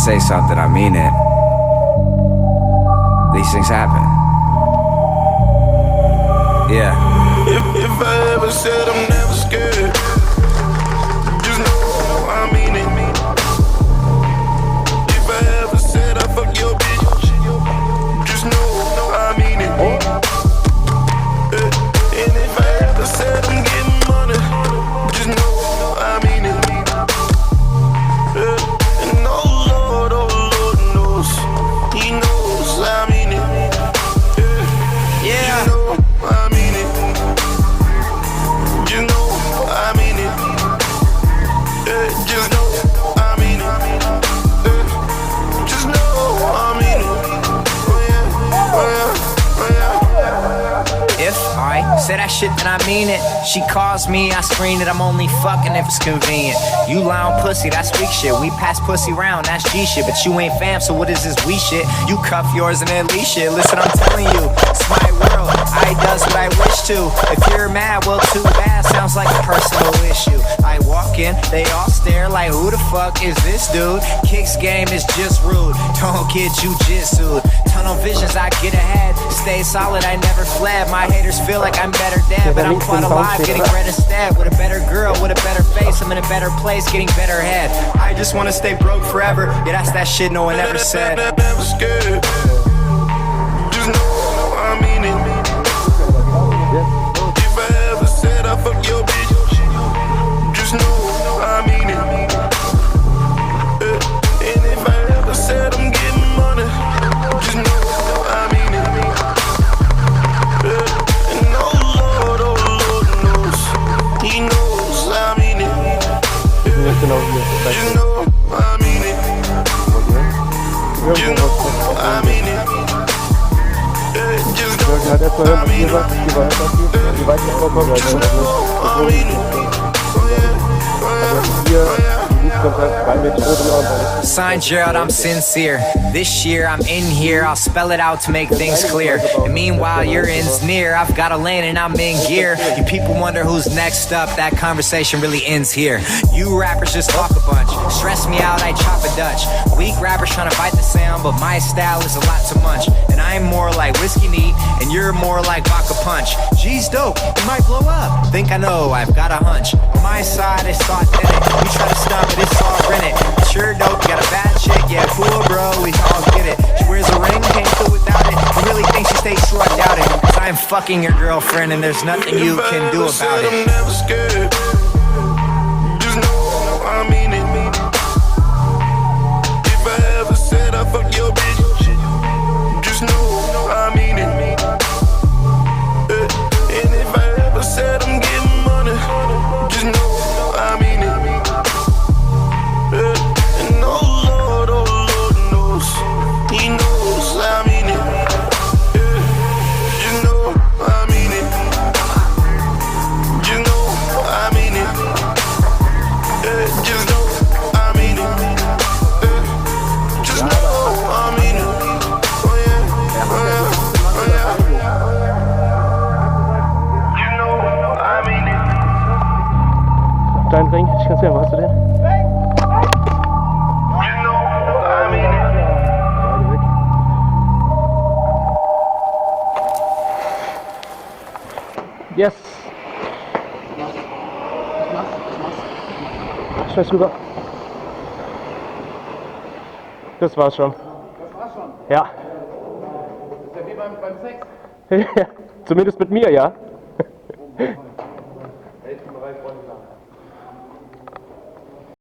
say something, I mean it. These things happen. Yeah. If I ever said I'm never scared, just know I mean it. If I ever said I fuck your bitch, just know I mean it. And if I ever said I'm getting money, just know I mean it. And oh Lord knows, He knows I mean it. Yeah. You know I mean it. You know I mean it. Just know I mean it. Just know I mean it. Oh yeah, oh yeah, oh yeah. If I say that shit, then I mean it. She calls me, I screen it. I'm only fucking if it's convenient. You lie on pussy, that's weak shit. We pass pussy round, that's G shit. But you ain't fam, so what is this we shit? You cuff yours and then leash shit. Listen, I'm telling you, it's my world. I does what I wish to. If you're mad, well, too bad. Sounds like a personal issue. I walk in, they all stare like, who the fuck is this dude? Kicks game is just rude. Don't get jujitsu'd. Tunnel visions, I get ahead. Stay solid, I never fled. My haters feel like I'm better dead, but I'm quite alive, getting red instead. With a better girl, with a better face, I'm in a better place, getting better head. I just wanna stay broke forever. Yeah, that's that shit no one ever said. Never scared. Just know I mean it. If I ever said I fuck your bitch, just know I mean it. And if I ever said I'm getting money, just know I mean it. And oh Lord knows, He knows I mean it. Just know I mean it. You know I mean it. Just know Hat erstmal hören, I was mean ihr sagt, wie weit das vorkommt. Also, I mean it. Oh yeah, oh yeah, oh yeah. Sign Gerald, I'm sincere. This year I'm in here, I'll spell it out to make things clear. And meanwhile your end's near, I've got a lane and I'm in gear. You people wonder who's next up, that conversation really ends here. You rappers just talk a bunch, stress me out, I chop a Dutch. Weak rappers trying to fight the sound, but my style is a lot to munch. And I'm more like whiskey neat, and you're more like vodka punch. G's dope, you might blow up. Think I know, I've got a hunch. On my side it's authentic, you try to stop it, it's all rented. Sure dope, you got a bad chick, yeah cool bro, we all get it. She wears a ring, can't do without it. You really think she stays true, I doubt it. Cause I'm fucking your girlfriend and there's nothing you can do about it. I'm never scared. Just know I mean it. If I ever said I fuck your bitch, just know I mean it. And if I ever said I'm getting money, just know I mean it. And oh Lord knows, He knows I mean it. You know I mean it. You know I mean it. Just know I mean it. Just know I mean it. Oh yeah, oh yeah, oh yeah. You know I mean it. Dein Ring, ich kann sehen, wo hast du den? You know I mean it. Yes! Schmeiß rüber. Das war's schon. Das war's schon. Ja. Das ist ja wie beim Sex. Ja. Zumindest mit mir, ja.